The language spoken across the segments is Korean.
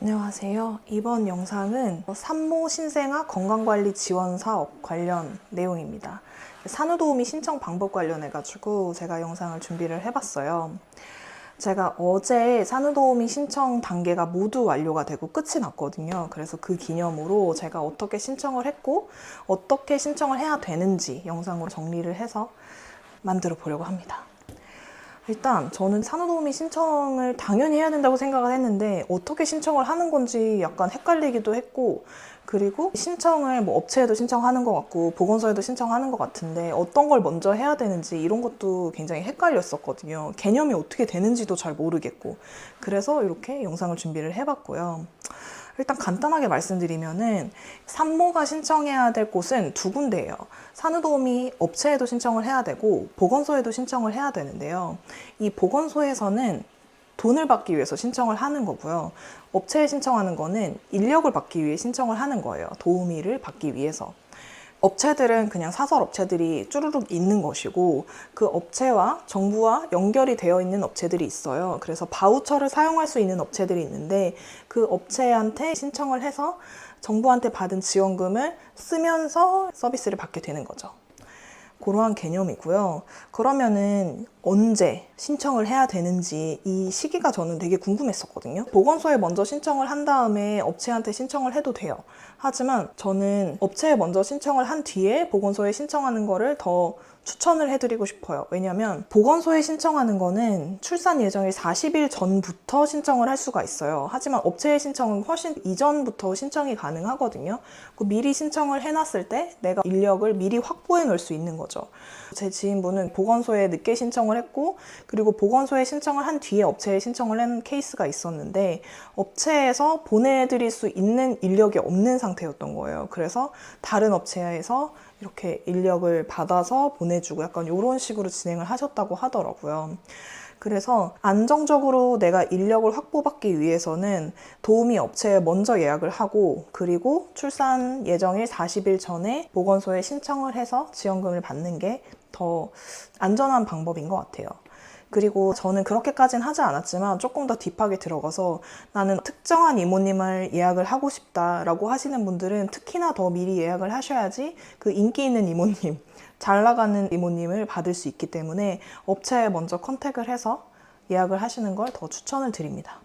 안녕하세요. 이번 영상은 산모 신생아 건강관리 지원 사업 관련 내용입니다. 산후도우미 신청 방법 관련해가지고 제가 영상을 준비를 해봤어요. 제가 어제 산후도우미 신청 단계가 모두 완료가 되고 끝이 났거든요. 그래서 그 기념으로 제가 어떻게 신청을 했고 어떻게 신청을 해야 되는지 영상으로 정리를 해서 만들어 보려고 합니다. 일단 저는 산후도우미 신청을 당연히 해야 된다고 생각을 했는데 어떻게 신청을 하는 건지 약간 헷갈리기도 했고, 그리고 신청을 뭐 업체에도 신청하는 것 같고 보건소에도 신청하는 것 같은데 어떤 걸 먼저 해야 되는지 이런 것도 굉장히 헷갈렸었거든요. 개념이 어떻게 되는지도 잘 모르겠고. 그래서 이렇게 영상을 준비를 해봤고요. 일단 간단하게 말씀드리면은 산모가 신청해야 될 곳은 두 군데예요. 산후도우미 업체에도 신청을 해야 되고 보건소에도 신청을 해야 되는데요. 이 보건소에서는 돈을 받기 위해서 신청을 하는 거고요. 업체에 신청하는 거는 인력을 받기 위해 신청을 하는 거예요. 도우미를 받기 위해서. 업체들은 그냥 사설 업체들이 쭈루룩 있는 것이고, 그 업체와 정부와 연결이 되어 있는 업체들이 있어요. 그래서 바우처를 사용할 수 있는 업체들이 있는데 그 업체한테 신청을 해서 정부한테 받은 지원금을 쓰면서 서비스를 받게 되는 거죠. 그러한 개념이고요. 그러면은 언제 신청을 해야 되는지 이 시기가 저는 되게 궁금했었거든요. 보건소에 먼저 신청을 한 다음에 업체한테 신청을 해도 돼요. 하지만 저는 업체에 먼저 신청을 한 뒤에 보건소에 신청하는 거를 더 추천을 해드리고 싶어요. 왜냐면 보건소에 신청하는 거는 출산 예정일 40일 전부터 신청을 할 수가 있어요. 하지만 업체에 신청은 훨씬 이전부터 신청이 가능하거든요. 미리 신청을 해놨을 때 내가 인력을 미리 확보해 놓을 수 있는 거죠. 제 지인분은 보건소에 늦게 신청을 했고, 그리고 보건소에 신청을 한 뒤에 업체에 신청을 한 케이스가 있었는데 업체에서 보내드릴 수 있는 인력이 없는 상태였던 거예요. 그래서 다른 업체에서 이렇게 인력을 받아서 보내주고 약간 이런 식으로 진행을 하셨다고 하더라고요. 그래서 안정적으로 내가 인력을 확보받기 위해서는 도우미 업체에 먼저 예약을 하고, 그리고 출산 예정일 40일 전에 보건소에 신청을 해서 지원금을 받는 게 더 안전한 방법인 것 같아요. 그리고 저는 그렇게까지는 하지 않았지만 조금 더 딥하게 들어가서 나는 특정한 이모님을 예약을 하고 싶다라고 하시는 분들은 특히나 더 미리 예약을 하셔야지 그 인기 있는 이모님, 잘 나가는 이모님을 받을 수 있기 때문에 업체에 먼저 컨택을 해서 예약을 하시는 걸 더 추천을 드립니다.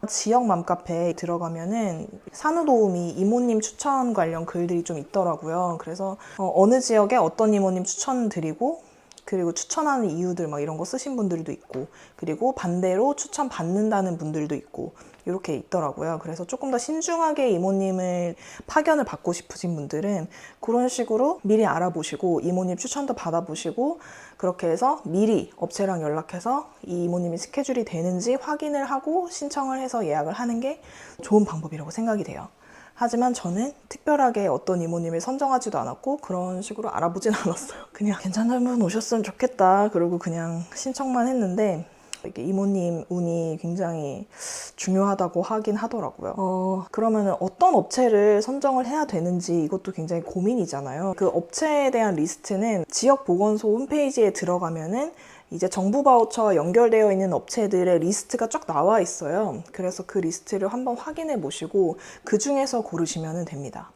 지역 맘카페에 들어가면은 산후도우미 이모님 추천 관련 글들이 좀 있더라고요. 그래서 어느 지역에 어떤 이모님 추천드리고, 그리고 추천하는 이유들 막 이런 거 쓰신 분들도 있고, 그리고 반대로 추천 받는다는 분들도 있고, 이렇게 있더라고요. 그래서 조금 더 신중하게 이모님을 파견을 받고 싶으신 분들은 그런 식으로 미리 알아보시고 이모님 추천도 받아보시고, 그렇게 해서 미리 업체랑 연락해서 이 이모님이 스케줄이 되는지 확인을 하고 신청을 해서 예약을 하는 게 좋은 방법이라고 생각이 돼요. 하지만 저는 특별하게 어떤 이모님을 선정하지도 않았고 그런 식으로 알아보진 않았어요. 그냥 괜찮은 분 오셨으면 좋겠다 그러고 그냥 신청만 했는데, 이게 이모님 운이 굉장히 중요하다고 하긴 하더라고요. 그러면 어떤 업체를 선정을 해야 되는지 이것도 굉장히 고민이잖아요. 그 업체에 대한 리스트는 지역 보건소 홈페이지에 들어가면은 이제 정부 바우처와 연결되어 있는 업체들의 리스트가 쫙 나와 있어요. 그래서 그 리스트를 한번 확인해 보시고 그 중에서 고르시면 됩니다.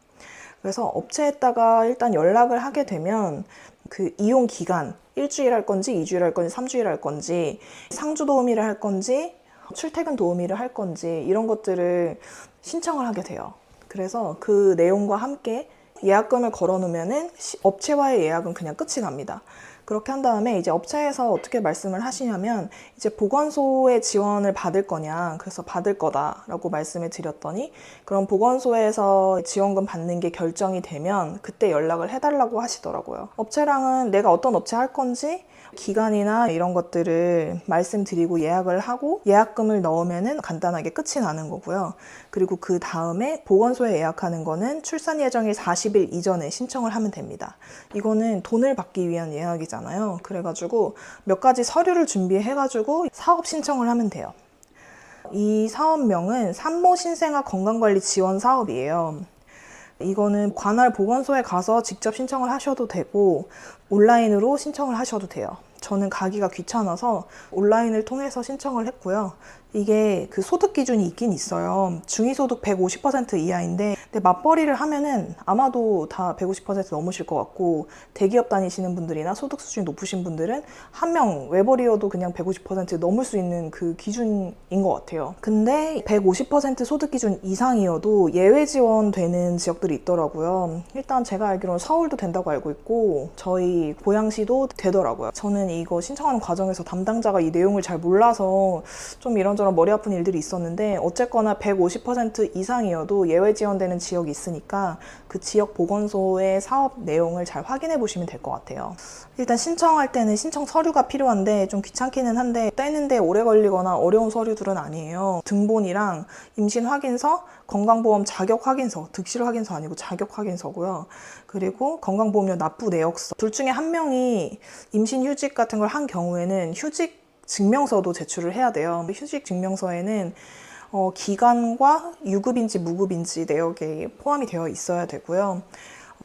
그래서 업체에다가 일단 연락을 하게 되면 그 이용 기간, 일주일 할 건지 2주일 할 건지 3주일 할 건지, 상주 도우미를 할 건지 출퇴근 도우미를 할 건지 이런 것들을 신청을 하게 돼요. 그래서 그 내용과 함께 예약금을 걸어 놓으면은 업체와의 예약은 그냥 끝이 납니다. 그렇게 한 다음에 이제 업체에서 어떻게 말씀을 하시냐면 이제 보건소의 지원을 받을 거냐, 그래서 받을 거다라고 말씀을 드렸더니 그럼 보건소에서 지원금 받는 게 결정이 되면 그때 연락을 해달라고 하시더라고요. 업체랑은 내가 어떤 업체 할 건지 기간이나 이런 것들을 말씀드리고 예약을 하고 예약금을 넣으면은 간단하게 끝이 나는 거고요. 그리고 그 다음에 보건소에 예약하는 거는 출산 예정일 40일 이전에 신청을 하면 됩니다. 이거는 돈을 받기 위한 예약이잖아요. 그래가지고 몇 가지 서류를 준비해가지고 사업 신청을 하면 돼요. 이 사업명은 산모 신생아 건강관리 지원 사업이에요. 이거는 관할 보건소에 가서 직접 신청을 하셔도 되고, 온라인으로 신청을 하셔도 돼요. 저는 가기가 귀찮아서 온라인을 통해서 신청을 했고요. 이게 그 소득 기준이 있긴 있어요. 중위소득 150% 이하인데, 근데 맞벌이를 하면은 아마도 다 150% 넘으실 것 같고, 대기업 다니시는 분들이나 소득 수준이 높으신 분들은 한 명 외벌이여도 그냥 150% 넘을 수 있는 그 기준인 것 같아요. 근데 150% 소득 기준 이상이어도 예외 지원되는 지역들이 있더라고요. 일단 제가 알기로는 서울도 된다고 알고 있고, 저희 고양시도 되더라고요. 저는 이거 신청하는 과정에서 담당자가 이 내용을 잘 몰라서 좀 이런저런 머리 아픈 일들이 있었는데, 어쨌거나 150% 이상이어도 예외 지원되는 지역이 있으니까 그 지역 보건소의 사업 내용을 잘 확인해 보시면 될 것 같아요. 일단 신청할 때는 신청 서류가 필요한데 좀 귀찮기는 한데, 떼는데 오래 걸리거나 어려운 서류들은 아니에요. 등본이랑 임신 확인서, 건강보험 자격 확인서, 득실 확인서 아니고 자격 확인서고요. 그리고 건강보험료 납부 내역서. 둘 중에 한 명이 임신 휴직 같은 걸 한 경우에는 휴직 증명서도 제출을 해야 돼요. 휴직 증명서에는 기간과 유급인지 무급인지 내역이 포함이 되어 있어야 되고요.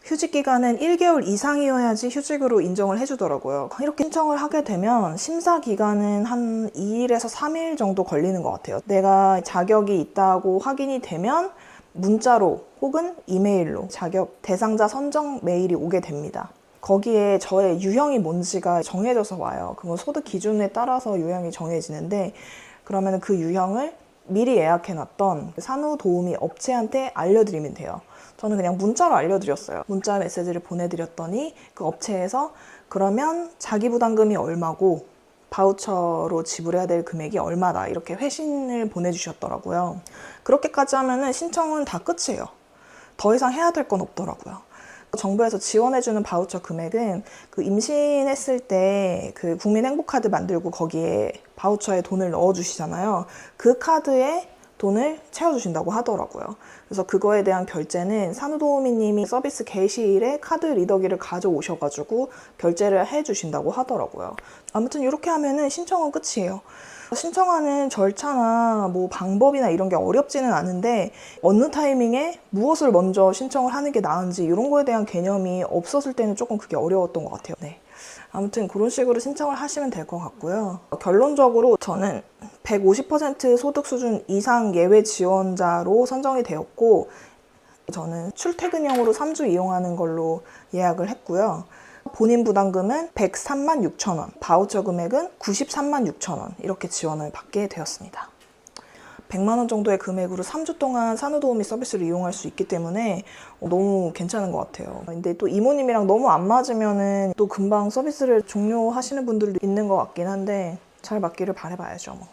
휴직 기간은 1개월 이상이어야지 휴직으로 인정을 해주더라고요. 이렇게 신청을 하게 되면 심사 기간은 한 2일에서 3일 정도 걸리는 것 같아요. 내가 자격이 있다고 확인이 되면 문자로 혹은 이메일로 자격 대상자 선정 메일이 오게 됩니다. 거기에 저의 유형이 뭔지가 정해져서 와요. 그건 소득 기준에 따라서 유형이 정해지는데, 그러면 그 유형을 미리 예약해놨던 산후도우미 업체한테 알려드리면 돼요. 저는 그냥 문자로 알려드렸어요. 문자 메시지를 보내드렸더니 그 업체에서 그러면 자기 부담금이 얼마고 바우처로 지불해야 될 금액이 얼마다, 이렇게 회신을 보내주셨더라고요. 그렇게까지 하면은 신청은 다 끝이에요. 더 이상 해야 될 건 없더라고요. 정부에서 지원해주는 바우처 금액은 그 임신했을 때 그 국민행복카드 만들고 거기에 바우처에 돈을 넣어주시잖아요. 그 카드에 돈을 채워주신다고 하더라고요. 그래서 그거에 대한 결제는 산후도우미님이 서비스 개시일에 카드 리더기를 가져오셔가지고 결제를 해주신다고 하더라고요. 아무튼 이렇게 하면은 신청은 끝이에요. 신청하는 절차나 뭐 방법이나 이런 게 어렵지는 않은데, 어느 타이밍에 무엇을 먼저 신청을 하는 게 나은지 이런 거에 대한 개념이 없었을 때는 조금 그게 어려웠던 것 같아요. 네. 아무튼 그런 식으로 신청을 하시면 될 것 같고요. 결론적으로 저는 150% 소득 수준 이상 예외 지원자로 선정이 되었고, 저는 출퇴근형으로 3주 이용하는 걸로 예약을 했고요. 본인 부담금은 103만 6천 원, 바우처 금액은 93만 6천 원 이렇게 지원을 받게 되었습니다. 100만 원 정도의 금액으로 3주 동안 산후도우미 서비스를 이용할 수 있기 때문에 너무 괜찮은 것 같아요. 근데 또 이모님이랑 너무 안 맞으면은 또 금방 서비스를 종료하시는 분들도 있는 것 같긴 한데, 잘 맞기를 바라봐야죠. 뭐.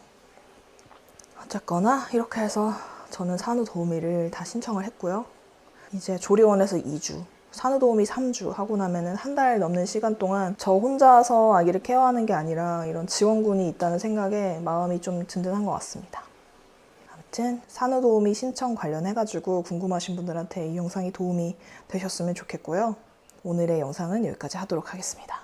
어쨌거나 이렇게 해서 저는 산후도우미를 다 신청을 했고요. 이제 조리원에서 2주, 산후도우미 3주 하고 나면은 한 달 넘는 시간 동안 저 혼자서 아기를 케어하는 게 아니라 이런 지원군이 있다는 생각에 마음이 좀 든든한 것 같습니다. 아무튼 산후도우미 신청 관련해가지고 궁금하신 분들한테 이 영상이 도움이 되셨으면 좋겠고요. 오늘의 영상은 여기까지 하도록 하겠습니다.